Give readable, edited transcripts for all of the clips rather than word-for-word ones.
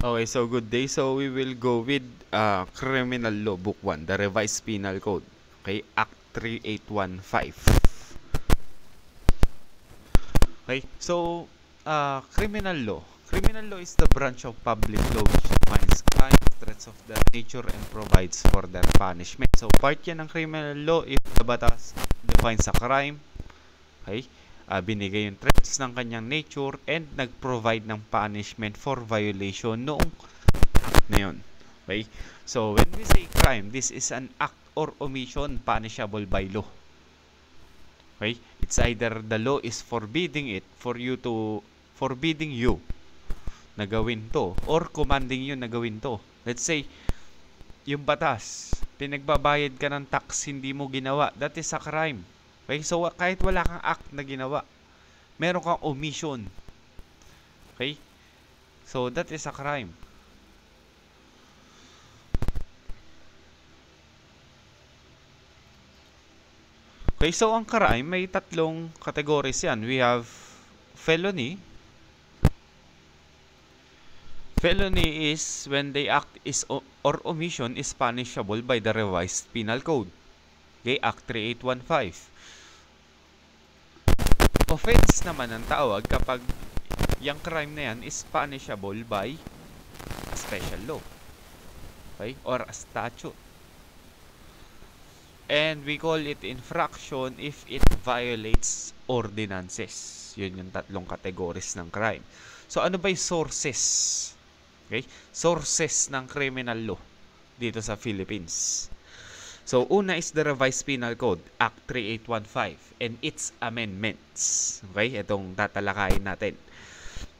Okay, so good day. So we will go with Criminal Law Book 1, the Revised Penal Code. Okay, Act 3815. Okay, so criminal law. Criminal law is the branch of public law which defines crime, threats of the nature, and provides for their punishment. So part yan ng criminal law if the batas defines a crime. Okay, binigay yung threats ng kanyang nature and nag-provide ng punishment for violation noong act na yun. Okay? So, when we say crime, this is an act or omission punishable by law. Okay? It's either the law is forbidding you na gawin to or commanding you na gawin to. Let's say, yung batas, pinagbabayad ka ng tax, hindi mo ginawa, that is a crime. Okay? So, kahit wala kang act na ginawa, meron kang omission. Okay? So, that is a crime. Okay, so ang crime, may tatlong categories yan. We have felony. Felony is when the act is or omission is punishable by the Revised Penal Code. Okay, Act 3815. Offense naman ang tawag kapag yung crime na yan is punishable by a special law. Okay? Or a statute. And we call it infraction if it violates ordinances. Yun yung tatlong categories ng crime. So, ano ba yung sources? Okay? Sources ng criminal law dito sa Philippines. So, una is the Revised Penal Code, Act 3815, and its amendments. Okay? Itong tatalakayin natin.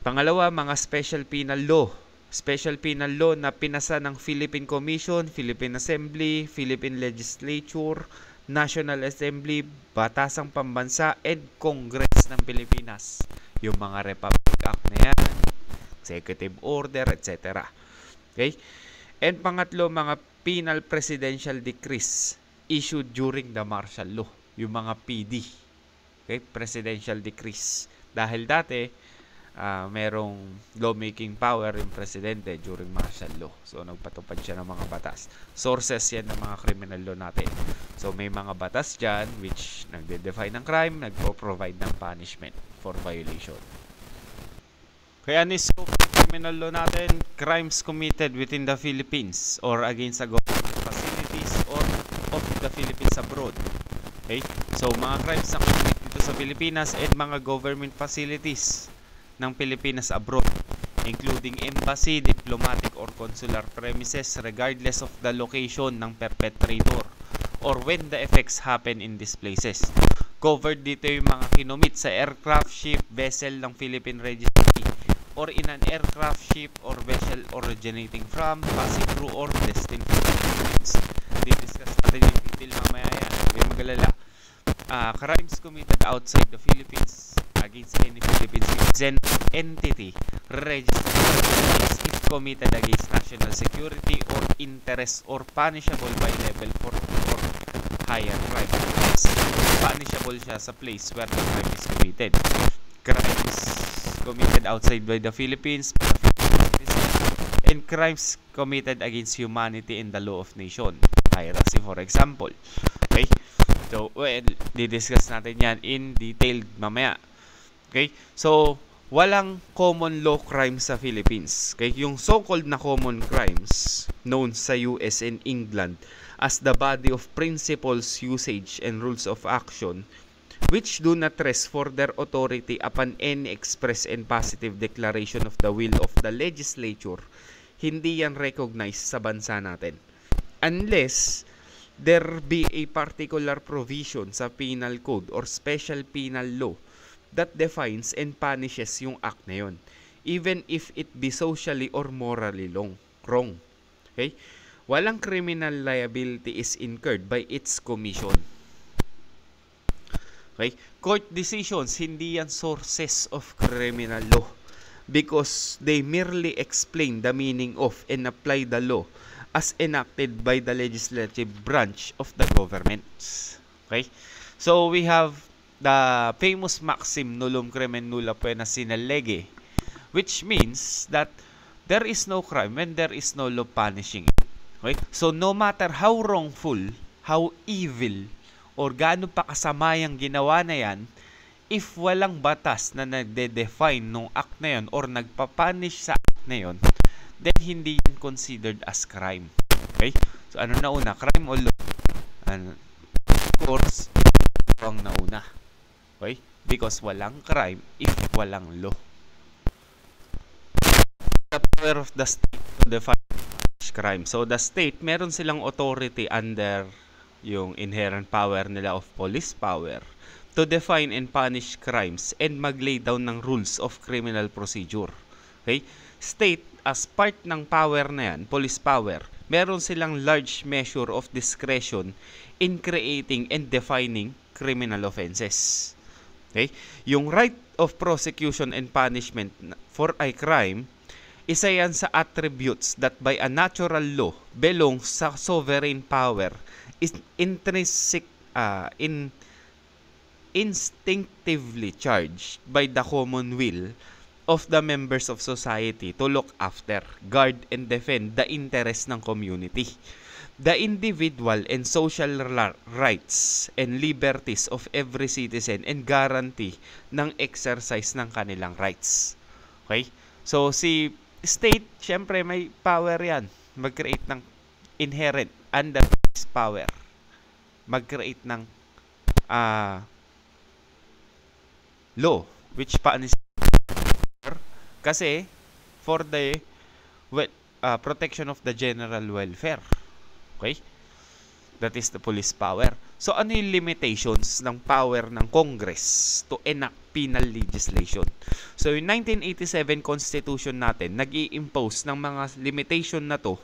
Pangalawa, mga Special Penal Law. Special Penal Law na pinasa ng Philippine Commission, Philippine Assembly, Philippine Legislature, National Assembly, Batasang Pambansa, and Congress ng Pilipinas. Yung mga Republic Act na yan, Executive Order, etc. Okay? And pangatlo, mga Penal Presidential Decrees issued during the martial law. Yung mga PD. Okay? Presidential Decrees. Dahil dati, merong lawmaking power yung presidente during martial law. So, nagpatupad siya ng mga batas. Sources yan ng mga criminal law natin. So, may mga batas dyan which nagde-define ng crime, nagpo-provide ng punishment for violation. Kaya ni scope ng criminal law natin, crimes committed within the Philippines or against the government facilities or of the Philippines abroad. Okay? So, mga crimes na committed dito sa Pilipinas and mga government facilities ng Pilipinas abroad, including embassy, diplomatic or consular premises regardless of the location ng perpetrator or when the effects happen in these places. Covered dito yung mga kinumit sa aircraft, ship, vessel ng Philippine Registry or in an aircraft, ship, or vessel originating from, passing through, or destined to the Philippines. Didiscuss natin yung detail mamaya yan. Huwag magalala. Crimes committed outside the Philippines against any Philippine citizen entity registered if committed against national security or interest or punishable by level 4 or higher crime. Punishable siya sa place where the crime is committed. Crimes committed outside by the Philippines and crimes committed against humanity in the law of nation. Piracy, for example. Okay? So, didiscuss natin yan in detail mamaya. Okay? So, walang common law crimes sa Philippines. Okay? Yung so-called na common crimes known sa US and England as the body of principles, usage, and rules of action which do not rest for their authority upon any express and positive declaration of the will of the legislature, hindi yan recognized sa bansa natin. Unless there be a particular provision sa penal code or special penal law that defines and punishes yung act na yun, even if it be socially or morally wrong. Okay? Walang criminal liability is incurred by its commission. Okay? Court decisions, hindi yan sources of criminal law because they merely explain the meaning of and apply the law as enacted by the legislative branch of the government. Okay? So, we have the famous maxim nullum crimen nulla pena sine lege, which means that there is no crime when there is no law punishing it. Okay? So, no matter how wrongful, how evil, or gaano pa kasama yung ginawa na yan, if walang batas na nagde-define nung act na yun or nagpapunish sa act na yun, then hindi yan considered as crime. Okay? So, ano na una? Crime o law? Of course, ito ang nauna. Okay? Because walang crime if walang law. The power of the state to define crime. So, the state, meron silang authority under yung inherent power nila of police power to define and punish crimes and mag-lay down ng rules of criminal procedure. Okay? State, as part ng power na yan, police power, meron silang large measure of discretion in creating and defining criminal offenses. Okay? Yung right of prosecution and punishment for a crime, isa yan sa attributes that by a natural law belongs sa sovereign power is instinctively charged by the common will of the members of society to look after, guard, and defend the interests ng community, the individual and social rights and liberties of every citizen, and guarantee ng exercise ng kanilang rights. Okay? So, si state, syempre may power yan. Mag-create ng inherent under power. Mag-create ng law, which kasi for the protection of the general welfare. Okay? That is the police power. So, ano yung limitations ng power ng Congress to enact penal legislation? So, yung 1987 Constitution natin, nag-i-impose ng mga limitation na to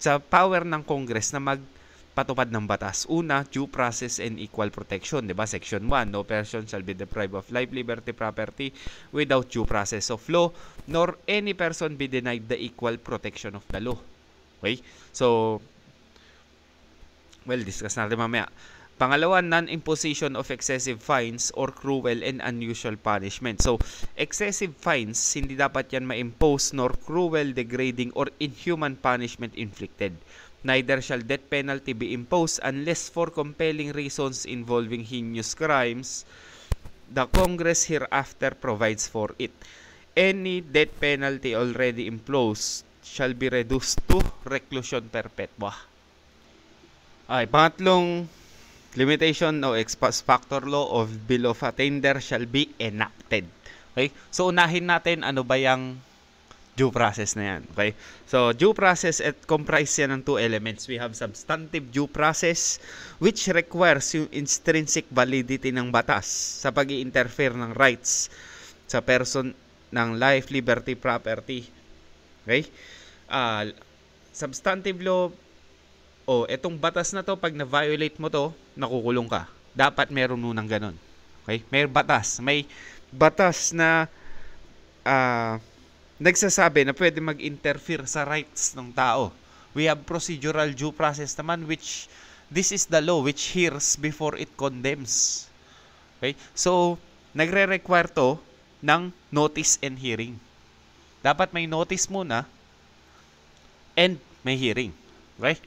sa power ng Congress na magpatupad ng batas. Una, due process and equal protection. Diba? Section 1, no person shall be deprived of life, liberty, property without due process of law, nor any person be denied the equal protection of the law. Okay? So, well, discuss natin mamaya. Pangalawa, non-imposition of excessive fines or cruel and unusual punishment. So, excessive fines, hindi dapat yan ma-impose nor cruel, degrading, or inhuman punishment inflicted. Neither shall death penalty be imposed unless for compelling reasons involving heinous crimes, the Congress hereafter provides for it. Any death penalty already imposed shall be reduced to reclusion perpetua. Ay, pangatlong limitation o ex post facto law of bill of attainder shall be enacted. Okay? So, unahin natin ano ba yung due process na yan. Okay? So, due process, it comprise yan ng two elements. We have substantive due process, which requires yung intrinsic validity ng batas sa pag-i-interfere ng rights sa person ng life, liberty, property. Okay? Substantive law, etong batas na to, pag na-violate mo to, nakukulong ka. Dapat meron munang ganun. Okay? May batas na nagsasabi na pwede mag-interfere sa rights ng tao. We have procedural due process naman, which this is the law which hears before it condemns. Okay? So, nagre-require to ng notice and hearing. Dapat may notice muna and may hearing. Okay?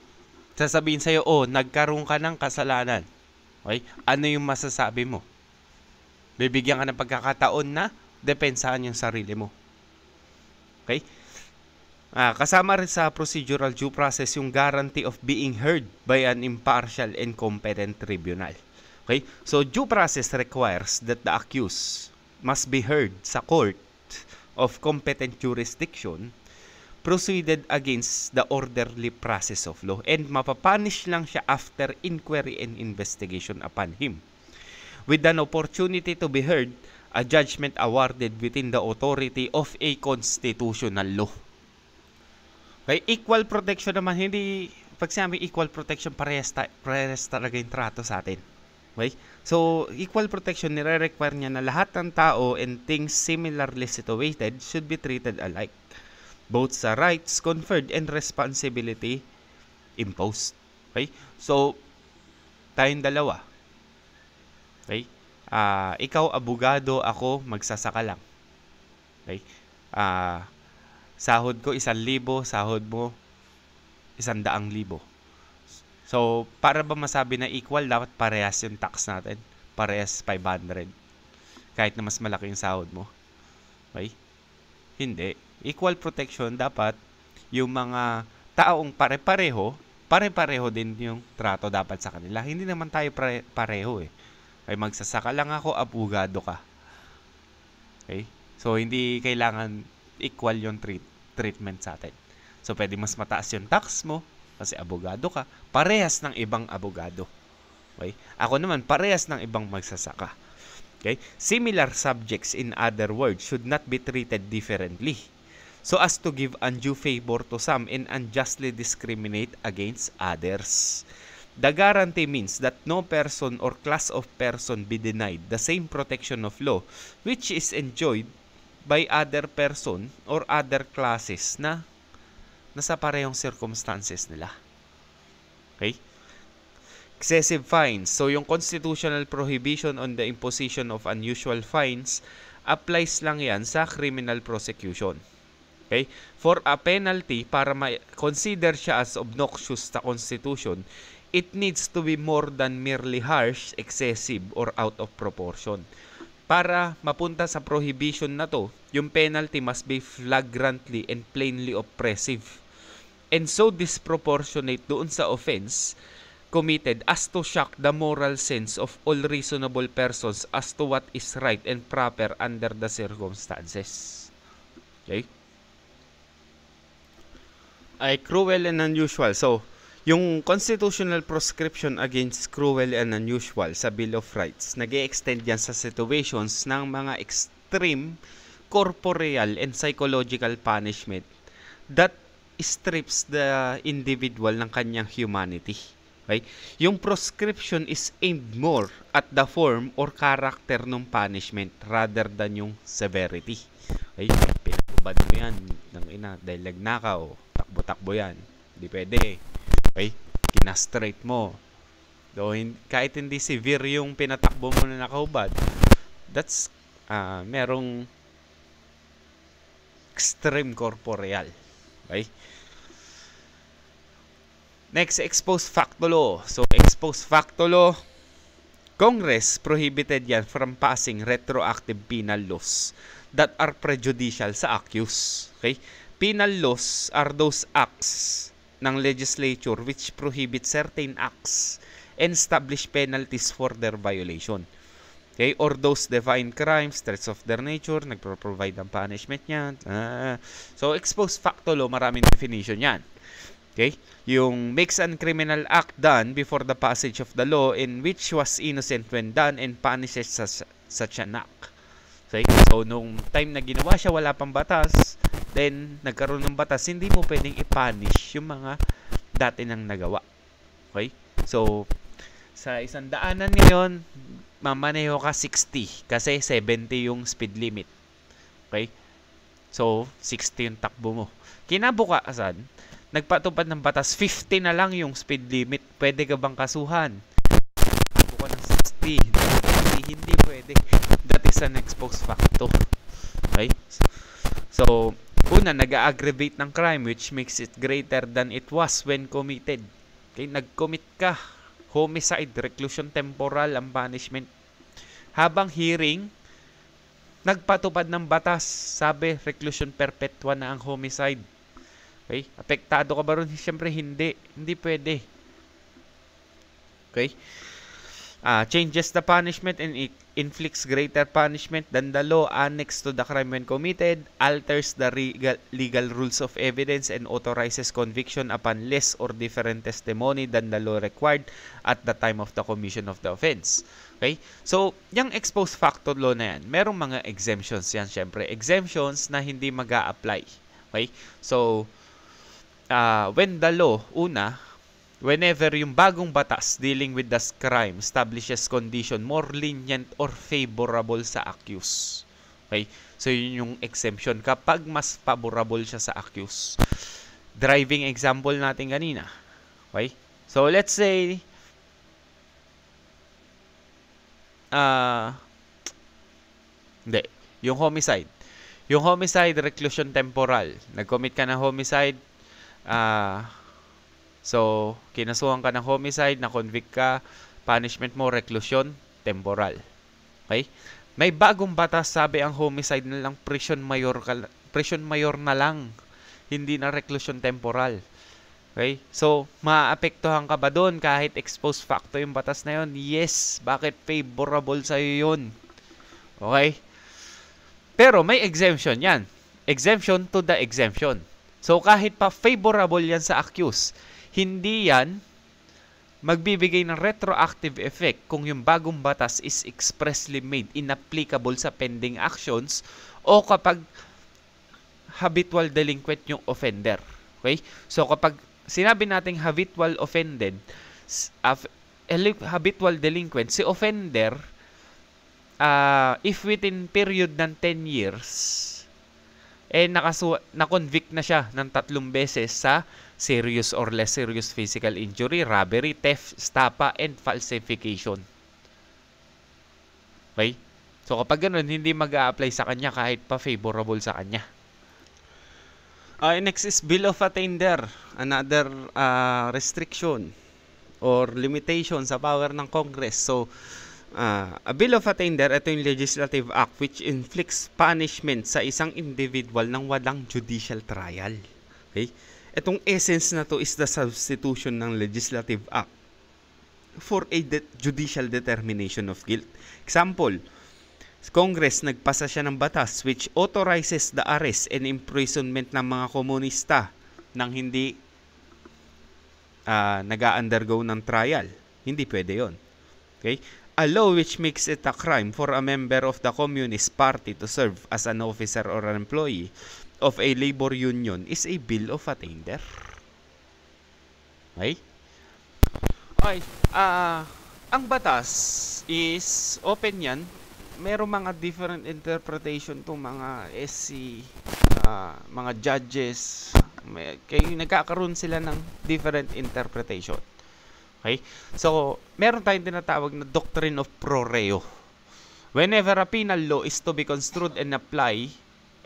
Sasabihin sa'yo, nagkaroon ka ng kasalanan. Okay? Ano yung masasabi mo? Bibigyan ka ng pagkakataon na depensahan yung sarili mo. Okay? Kasama rin sa procedural due process yung guarantee of being heard by an impartial and competent tribunal. Okay? So, due process requires that the accused must be heard sa court of competent jurisdiction proceeded against the orderly process of law, and mapapunish lang siya after inquiry and investigation upon him. With an opportunity to be heard, a judgment awarded within the authority of a constitutional law. Okay, equal protection naman, hindi, pag sinabi equal protection, parehas talaga yung trato sa atin. Okay? So, equal protection, nire-require niya na lahat ng tao and things similarly situated should be treated alike, both sa rights conferred and responsibility imposed. Okay? So, tayong dalawa. Okay? Ikaw abogado, ako magsasaka lang. Okay? Sahod ko 1,000, sahod mo 100,000. So, para ba masabi na equal, dapat parehas yung tax natin. Parehas 500. Kahit na mas malaki yung sahod mo. Okay? Hindi. Equal protection, dapat yung mga taong pare-pareho din yung trato dapat sa kanila. Hindi naman tayo pareho eh. Ay magsasaka lang ako, abogado ka. Okay? So, hindi kailangan equal yung treatment sa atin. So, pwede mas mataas yung tax mo kasi abogado ka. Parehas ng ibang abogado. Okay? Ako naman, parehas ng ibang magsasaka. Okay? Similar subjects, in other words, should not be treated differently so as to give undue favor to some and unjustly discriminate against others. The guarantee means that no person or class of person be denied the same protection of law which is enjoyed by other person or other classes na nasa parehong circumstances nila. Okay? Excessive fines. So, yung constitutional prohibition on the imposition of unusual fines applies lang yan sa criminal prosecution. Okay? For a penalty, para ma-consider siya as obnoxious sa Constitution, it needs to be more than merely harsh, excessive, or out of proportion. Para mapunta sa prohibition na to, yung penalty must be flagrantly and plainly oppressive and so disproportionate doon sa offense committed as to shock the moral sense of all reasonable persons as to what is right and proper under the circumstances. Okay? Ay cruel and unusual. So, yung constitutional proscription against cruel and unusual sa Bill of Rights, nag-e-extend yan sa situations ng mga extreme corporeal and psychological punishment that strips the individual ng kanyang humanity. Okay? Yung proscription is aimed more at the form or character ng punishment rather than yung severity. Okay? Pinabad mo yan ng ina dahil nagnakaw, takbo-takbo yan. Hindi pwede. Okay? Kinastrate mo. So, kahit hindi severe yung pinatakbo mo na nakahubad, that's merong extreme corporeal. Okay? Next, ex post facto law. So, ex post facto law, Congress prohibited yan from passing retroactive penal laws that are prejudicial sa accused. Okay? Penal laws are those acts ng legislature which prohibit certain acts and establish penalties for their violation. Okay? Or those define crimes, threats of their nature, nagpro-provide ng punishment yan. So, ex post facto law, maraming definition yan. Okay? Yung makes an criminal act done before the passage of the law in which was innocent when done and punishes such an act. Okay? So, nung time na ginawa siya, wala pang batas, then nagkaroon ng batas, hindi mo pwedeng i-punish yung mga dati nang nagawa. Okay? So, sa 100 ngayon, mamaneho ka 60 kasi 70 yung speed limit. Okay? So, 60 yung takbo mo. Kinabukasan, nagpatupad ng batas, 50 na lang yung speed limit. Pwede ka bang kasuhan? Takbo ka ng 60. Hindi pwede. That is an ex post facto. Okay? So, una, nag-aggravate ng crime which makes it greater than it was when committed. Okay? Nag-commit ka. Homicide, reclusion temporal ang punishment. Habang hearing, nagpatupad ng batas. Sabi, reclusion perpetua na ang homicide. Okay? Apektado ka ba ron? Siyempre, hindi. Hindi pwede. Okay? Changes the punishment and it inflicts greater punishment than the law annexed to the crime when committed, alters the legal rules of evidence, and authorizes conviction upon less or different testimony than the law required at the time of the commission of the offense. Okay? So, yung ex post facto law na yan, merong mga exemptions yan, syempre. Exemptions na hindi mag-a-apply. Okay? So, when the law, whenever yung bagong batas dealing with the crime establishes condition more lenient or favorable sa accused. Okay? So, yun yung exemption kapag mas favorable siya sa accused. Driving example natin kanina. Okay? So, let's say, hindi. Yung homicide. Yung homicide, reclusion temporal. Nag-commit ka ng homicide, so kinasuhan ka ng homicide, na-convict ka, punishment mo, reclusion temporal. Okay? May bagong batas, sabi ang homicide na lang, prison mayor na lang. Hindi na reclusion temporal. Okay? So, maapektuhan ka ba doon kahit exposed facto yung batas na yon? Yes. Bakit favorable sa'yo yun? Okay? Pero may exemption yan. Exemption to the exemption. So, kahit pa favorable yan sa accused, hindi yan magbibigay ng retroactive effect kung yung bagong batas is expressly made inapplicable sa pending actions o kapag habitual delinquent yung offender. Okay? So, kapag sinabi nating habitual delinquent, si offender, if within period ng 10 years, na-convict na siya ng 3 beses sa serious or less serious physical injury, robbery, theft, stapa, and falsification. Okay? So, kapag ganun, hindi mag-a-apply sa kanya kahit pa favorable sa kanya. Next is Bill of Attainder, another restriction or limitation sa power ng Congress. So, a Bill of Attainder, ito yung legislative act which inflicts punishment sa isang individual nang walang judicial trial. Okay? Itong essence na to is the substitution ng legislative act for a judicial determination of guilt. Example, Congress nagpasa siya ng batas which authorizes the arrest and imprisonment ng mga komunista nang hindi nag-undergo ng trial. Hindi pwede yon. Okay? A law which makes it a crime for a member of the Communist Party to serve as an officer or an employee of a labor union is a Bill of Attainder. Okay? Okay. Ang batas is open yan. Merong mga different interpretation to mga SC, mga judges. Kaya nagkakaroon sila ng different interpretation. Okay? So, meron tayong tinatawag na doctrine of pro reo. Whenever a penal law is to be construed and apply,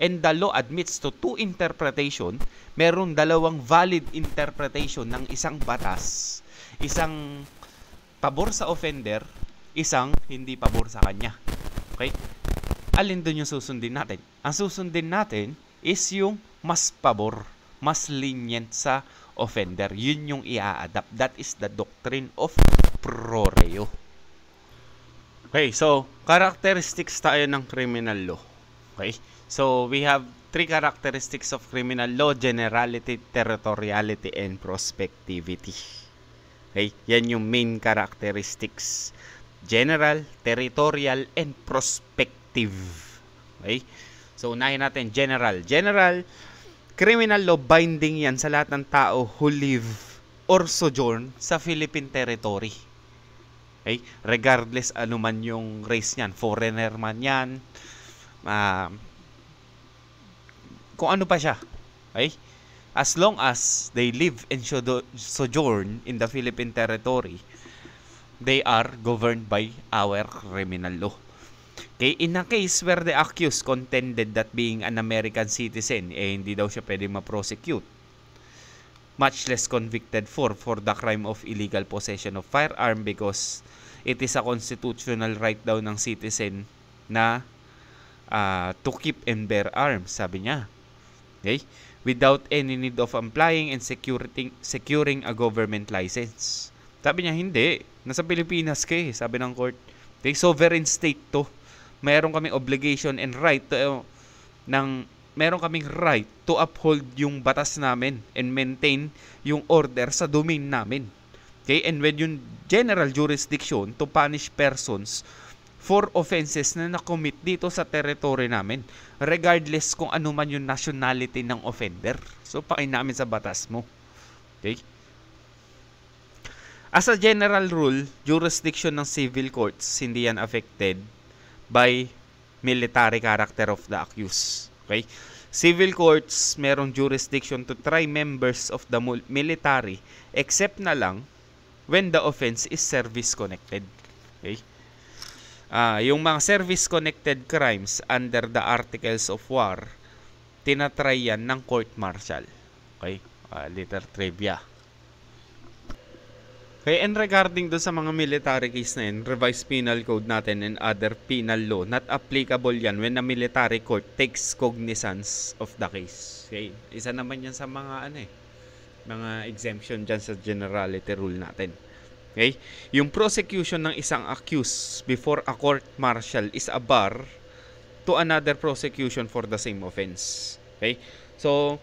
and the law admits to 2 interpretation, meron 2 valid interpretation ng isang batas. Isang pabor sa offender, isang hindi pabor sa kanya. Okay? Alin doon yung susundin natin? Ang susundin natin is yung mas pabor, mas lenient sa offender. Yun yung i-adapt. That is the doctrine of pro reo. Okay, so characteristics tayo ng criminal law. Okay? So we have 3 characteristics of criminal law: generality, territoriality, and prospectivity. Okay? Yan yung main characteristics. General, territorial, and prospective. Okay? So unahin natin general. General, criminal law binding yan sa lahat ng tao who live or sojourn sa Philippine territory. Okay? Regardless ano man yung race niyan, foreigner man yan, kung ano pa siya. Okay? As long as they live and sojourn in the Philippine territory, they are governed by our criminal law. Okay? In a case where the accused contended that being an American citizen, hindi daw siya pwede ma-prosecute, much less convicted for the crime of illegal possession of firearm, because it is a constitutional right daw ng citizen na to keep and bear arms, sabi niya. Okay? Without any need of applying and securing a government license. Sabi niya, hindi. Nasa Pilipinas ka sabi ng court. Okay? Sovereign state to. Meron kaming obligation and right to, meron kaming right to uphold yung batas namin and maintain yung order sa domain namin. Okay? And when yung general jurisdiction to punish persons for offenses na nakomit dito sa territory namin, regardless kung ano man yung nationality ng offender. So, pakin namin sa batas mo. Okay? As a general rule, jurisdiction ng civil courts, hindi yan affected by military character of the accused. Okay? Civil courts, merong jurisdiction to try members of the military, except na lang when the offense is service-connected. Okay? yung mga service-connected crimes under the Articles of War, tinatry yan ng court martial. Okay? Little trivia. Okay, and regarding do sa mga military case na yun, revised penal code natin and other penal law, not applicable yan when a military court takes cognizance of the case. Okay, isa naman yan sa mga mga exemption dyan sa generality rule natin. Okay, yung prosecution ng isang accused before a court martial is a bar to another prosecution for the same offense. Okay, so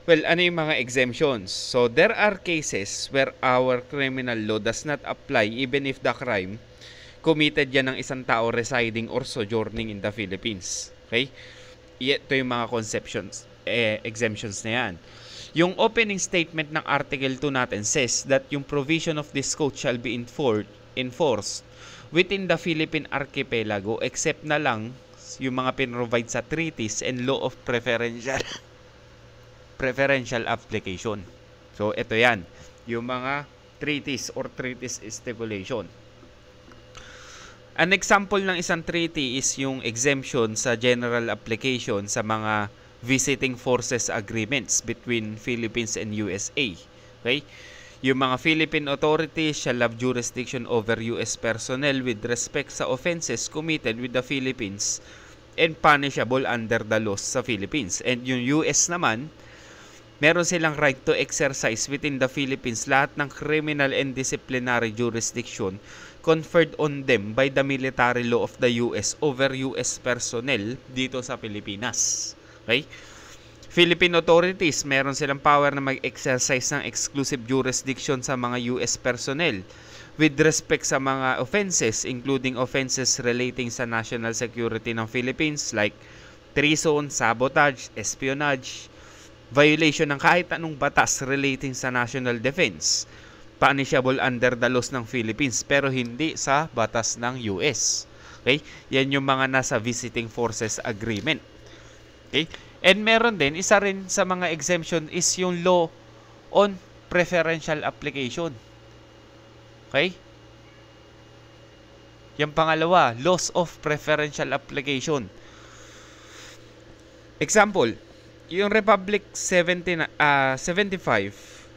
well, ano yung mga exemptions? So, there are cases where our criminal law does not apply even if the crime committed yan ng isang tao residing or sojourning in the Philippines. Okay? Ito yung mga exemptions na yan. Yung opening statement ng Article 2 natin says that yung provision of this code shall be enforced within the Philippine Archipelago except na lang yung mga pinrovide sa treaties and law of preferential application. So, ito yan. Yung mga treaties or treaties stipulation. An example ng isang treaty is yung exemption sa general application sa mga visiting forces agreements between Philippines and USA. Okay? Yung mga Philippine authorities shall have jurisdiction over US personnel with respect sa offenses committed with the Philippines and punishable under the laws sa Philippines. And yung US naman, meron silang right to exercise within the Philippines lahat ng criminal and disciplinary jurisdiction conferred on them by the military law of the US over US personnel dito sa Pilipinas. Okay? Philippine authorities, meron silang power na mag-exercise ng exclusive jurisdiction sa mga US personnel with respect sa mga offenses, including offenses relating sa national security ng Philippines like treason, sabotage, espionage, violation ng kahit anong batas relating sa national defense, punishable under the laws ng Philippines pero hindi sa batas ng US. Okay? Yan yung mga nasa visiting forces agreement. Okay? And meron din, isa rin sa mga exemption is yung law on preferential application. Okay? Yung pangalawa, laws of preferential application. Example, yung Republic 75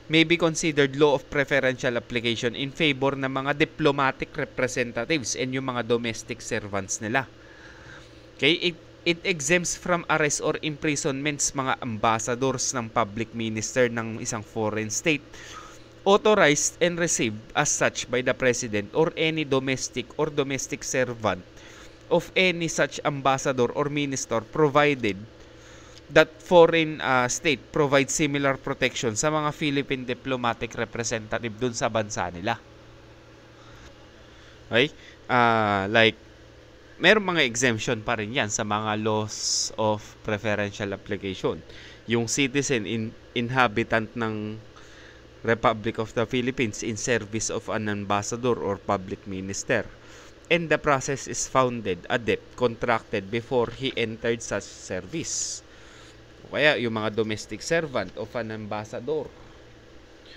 may be considered law of preferential application in favor ng mga diplomatic representatives and yung mga domestic servants nila. Okay? It exempts from arrest or imprisonments mga ambassadors ng public minister ng isang foreign state authorized and received as such by the President or any domestic servant of any such ambassador or minister provided that foreign state provides similar protection sa mga Philippine diplomatic representative dun sa bansa nila. Okay? Like, meron mga exemption pa rin yan sa mga laws of preferential application. Yung citizen inhabitant ng Republic of the Philippines in service of an ambassador or public minister. And the process is founded, a debt contracted before he entered such service. Kaya yung mga domestic servant of an ambassador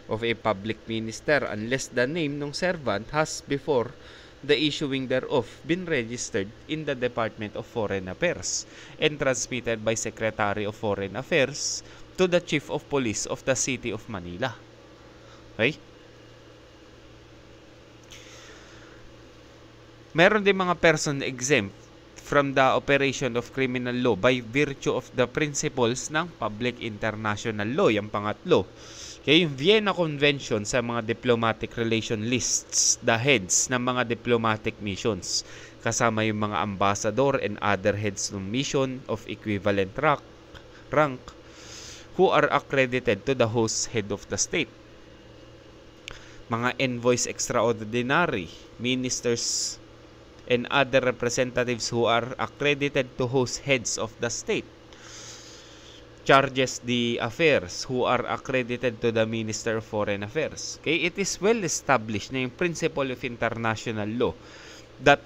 of a public minister unless the name ng servant has before the issuing thereof been registered in the Department of Foreign Affairs and transmitted by Secretary of Foreign Affairs to the Chief of Police of the City of Manila. Okay? Meron din mga person exempt from the operation of criminal law by virtue of the principles ng public international law. Yung pangatlo. Okay, yung Vienna Convention sa mga diplomatic relation lists the heads ng mga diplomatic missions. Kasama yung mga ambassador and other heads ng mission of equivalent rank who are accredited to the host head of the state. Mga envoys extraordinary, ministers, and other representatives who are accredited to host heads of the state. Charges the affairs who are accredited to the Minister of Foreign Affairs. Okay, it is well established na yung principle of international law that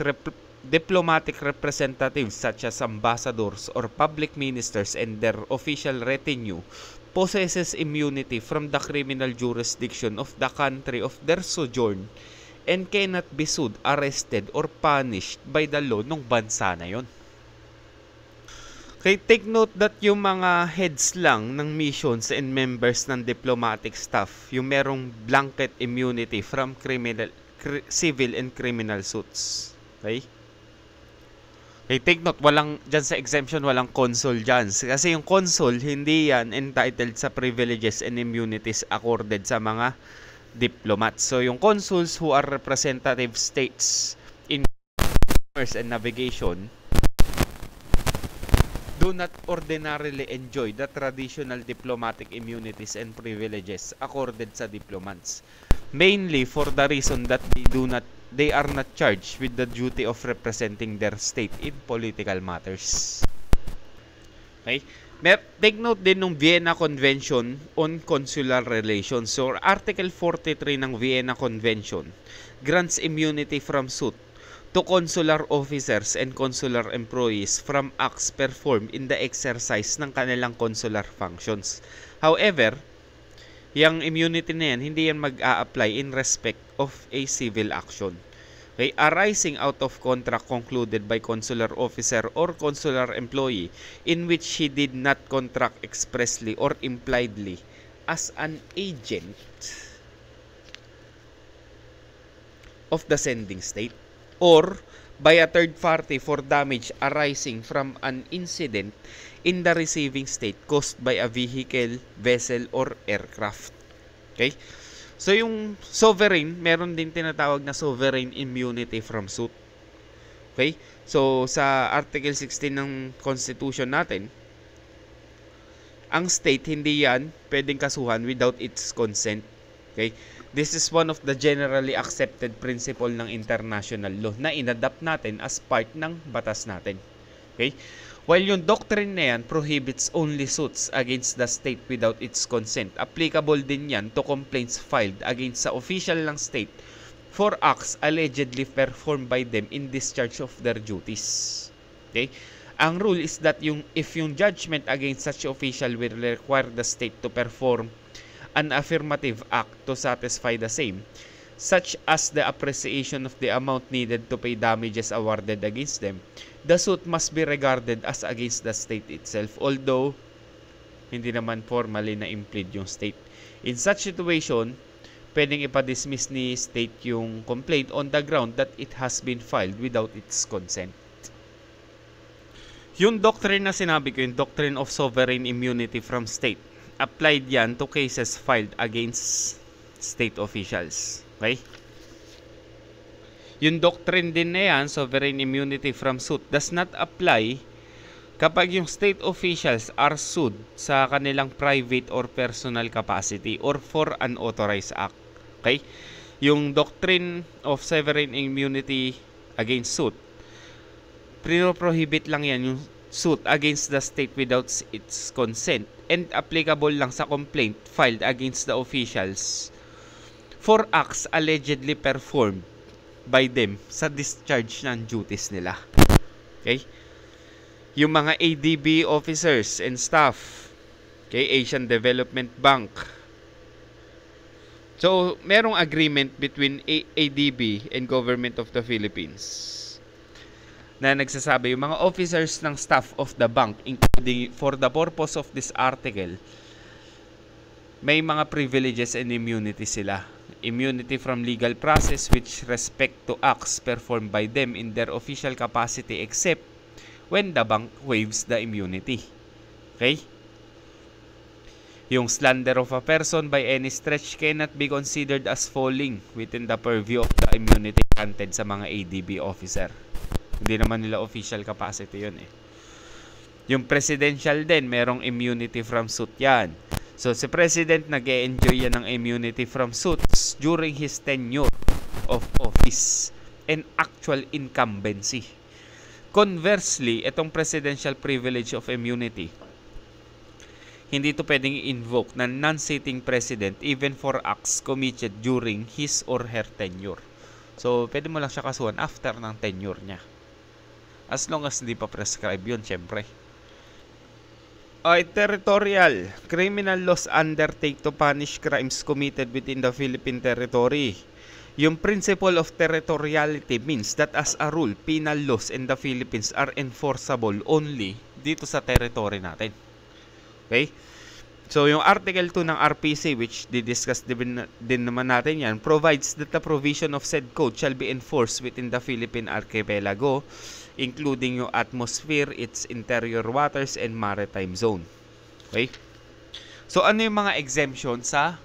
diplomatic representatives such as ambassadors or public ministers and their official retinue possesses immunity from the criminal jurisdiction of the country of their sojourn and cannot be sued, arrested, or punished by the law ng bansa na yon. Okay, take note that yung mga heads lang ng missions and members ng diplomatic staff, yung merong blanket immunity from civil and criminal suits. Okay? Okay, take note, dyan sa exemption, walang consul dyan. Kasi yung consul, hindi yan entitled sa privileges and immunities accorded sa mga diplomats. So, yung consuls who are representative states in commerce and navigation do not ordinarily enjoy the traditional diplomatic immunities and privileges accorded sa diplomats. Mainly for the reason that they are not charged with the duty of representing their state in political matters. Okay? Take note din ng Vienna Convention on Consular Relations. So, Article 43 ng Vienna Convention grants immunity from suit to consular officers and consular employees from acts performed in the exercise ng kanilang consular functions. However, yung immunity na yan, hindi yan mag-a-apply in respect of a civil action. Okay? Arising out of contract concluded by consular officer or consular employee in which he did not contract expressly or impliedly as an agent of the sending state, or by a third party for damage arising from an incident in the receiving state caused by a vehicle, vessel, or aircraft. Okay? So, yung sovereign, meron din tinatawag na sovereign immunity from suit. Okay? So, sa Article 16 ng Constitution natin, ang state, hindi yan pwedeng kasuhan without its consent. Okay? This is one of the generally accepted principle ng international law na inadapt natin as part ng batas natin. Okay? While yung doctrine na yan prohibits only suits against the state without its consent, applicable din yan to complaints filed against sa official ng state for acts allegedly performed by them in discharge of their duties. Okay? Ang rule is that if yung judgment against such official will require the state to perform an affirmative act to satisfy the same, such as the appreciation of the amount needed to pay damages awarded against them, the suit must be regarded as against the state itself, although hindi naman formally na-implead yung state. In such situation, pwedeng ipa-dismiss ni state yung complaint on the ground that it has been filed without its consent. Yung doctrine na sinabi ko, yung doctrine of sovereign immunity from state, applied yan to cases filed against state officials. Okay? Yung doctrine din na yan, sovereign immunity from suit, does not apply kapag yung state officials are sued sa kanilang private or personal capacity or for an authorized act. Okay? Yung doctrine of sovereign immunity against suit, prohibit lang yan yung suit against the state without its consent and applicable lang sa complaint filed against the officials for acts allegedly performed by them sa discharge ng duties nila. Okay? Yung mga ADB officers and staff, okay, Asian Development Bank. So, merong agreement between ADB and Government of the Philippines na nagsasabi yung mga officers ng staff of the bank, including for the purpose of this article, may mga privileges and immunity sila. Immunity from legal process which respect to acts performed by them in their official capacity except when the bank waives the immunity. Okay? Yung slander of a person by any stretch cannot be considered as falling within the purview of the immunity granted sa mga ADB officer. Hindi naman nila official capacity yun eh. Yung presidential din, merong immunity from suit yan. So, si President nag-e-enjoy yan ng immunity from suits during his tenure of office and actual incumbency. Conversely, itong presidential privilege of immunity, hindi ito pwedeng i-invoke ng non-sitting president even for acts committed during his or her tenure. So, pwede mo lang siya kasuhan after ng tenure niya. As long as hindi pa prescribe yun, syempre. Territorial. Criminal laws undertake to punish crimes committed within the Philippine territory. yung principle of territoriality means that as a rule, penal laws in the Philippines are enforceable only dito sa territory natin. Okay? So, yung Article 2 ng RPC, which didiscuss din naman natin yan, provides that the provision of said code shall be enforced within the Philippine archipelago, including yung atmosphere, its interior waters, and maritime zone. Okay? So, ano yung mga exemption sa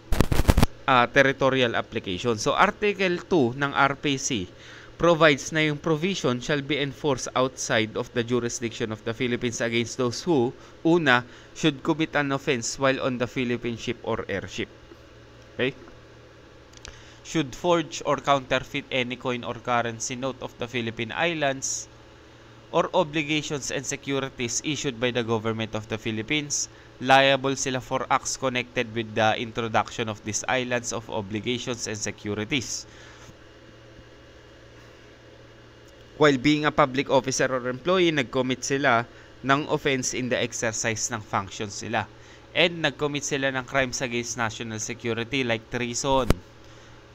territorial application? So, Article 2 ng RPC provides na yung provision shall be enforced outside of the jurisdiction of the Philippines against those who, una, should commit an offense while on the Philippine ship or airship. Okay? Should forge or counterfeit any coin or currency note of the Philippine Islands, or obligations and securities issued by the government of the Philippines, liable sila for acts connected with the introduction of these islands of obligations and securities. While being a public officer or employee, nag-commit sila ng offense in the exercise ng functions sila. And nag-commit sila ng crimes against national security like treason,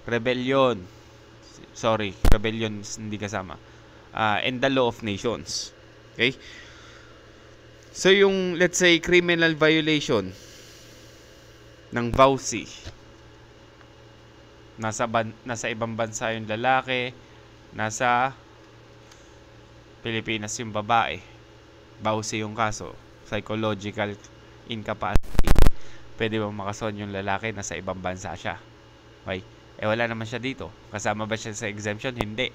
rebellion, hindi kasama, and the law of nations. Okay? So yung, let's say, criminal violation ng VAUSI, nasa ibang bansa yung lalaki, nasa Pilipinas yung babae, VAUSI yung kaso, psychological incapacity, pwede bang makason yung lalaki na sa ibang bansa siya? Okay? Wala naman siya dito. Kasama ba siya sa exemption? Hindi.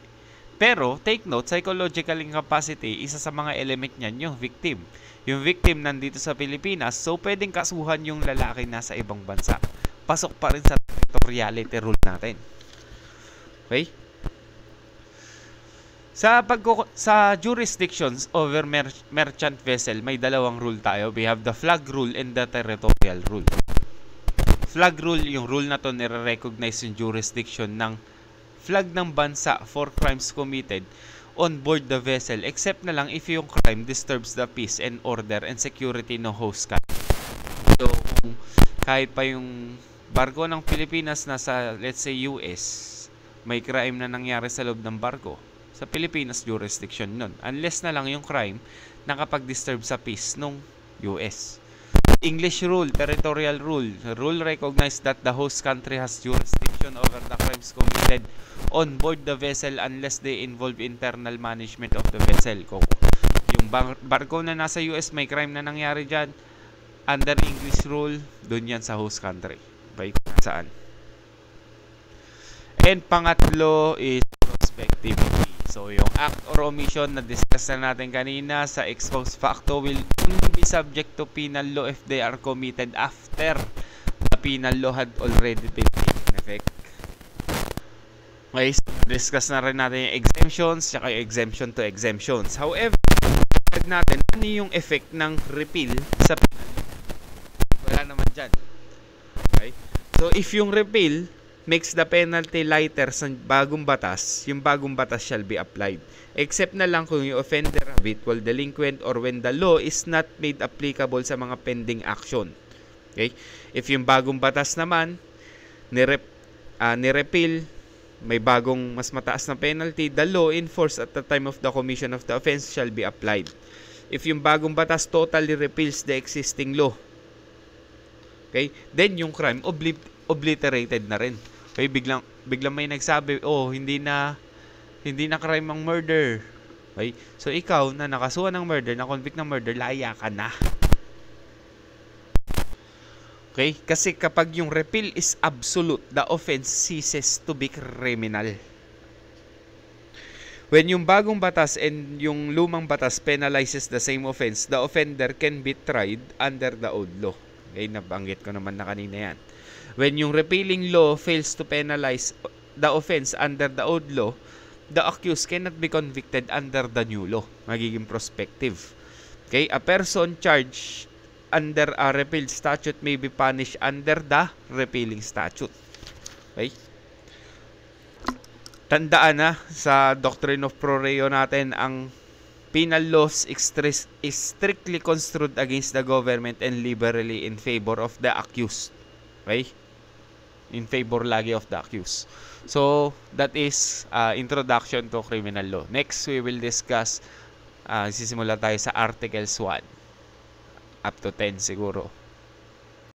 Pero, take note, psychological incapacity, isa sa mga element niyan yung victim. Yung victim nandito sa Pilipinas, so pwedeng kasuhan yung lalaki nasa ibang bansa. Pasok pa rin sa territoriality rule natin. Okay? Sa jurisdictions over merchant vessel, may dalawang rule tayo. We have the flag rule and the territorial rule. Flag rule, yung rule na to nire-recognize yung jurisdiction ng flag ng bansa for crimes committed on board the vessel, except na lang if yung crime disturbs the peace and order and security ng host country. So, kahit pa yung barko ng Pilipinas nasa, let's say, US, may crime na nangyari sa loob ng barko, sa Pilipinas jurisdiction nun. Unless na lang yung crime nakapag-disturb sa peace nung US. English rule, territorial rule. Rule recognized that the host country has jurisdiction over the crimes committed on board the vessel unless they involve internal management of the vessel. Kung yung barko na nasa US, may crime na nangyari dyan, under English rule, dun yan sa host country. Okay, saan? And pangatlo is prospectivity. So, yung act or omission na discuss na natin kanina sa ex post facto will only be subject to penal law if they are committed after the penal law had already been taken effect. Okay, so discuss na rin natin yung exemptions saka yung exemption to exemptions. However, natin ano yung effect ng repeal sa penal law. Wala naman dyan. Okay? So, if yung repeal makes the penalty lighter sa bagong batas, yung bagong batas shall be applied. Except na lang kung yung offender habitual delinquent or when the law is not made applicable sa mga pending action. Okay? If yung bagong batas naman, ni-repeal, may bagong mas mataas na penalty, the law in force at the time of the commission of the offense shall be applied. If yung bagong batas totally repeals the existing law, okay, then yung crime obliterated na rin. Okay, biglang may nagsabi, hindi na crime ang murder. Okay? So ikaw na nakasuhan ng murder, na convict ng murder, laya ka na. Okay? Kasi kapag yung repeal is absolute, the offense ceases to be criminal. When yung bagong batas and yung lumang batas penalizes the same offense, the offender can be tried under the old law. Okay, nabanggit ko naman na kanina yan. When yung repealing law fails to penalize the offense under the old law, the accused cannot be convicted under the new law. Magiging prospective. Okay, a person charged under a repealed statute may be punished under the repealing statute. Okay? Tandaan na sa doctrine of pro reo natin, ang penal laws is strictly construed against the government and liberally in favor of the accused. Okay? in favor lagi of the accused. So, that is introduction to criminal law. Next, we will discuss, sisimula tayo sa Articles 1 up to 10 siguro.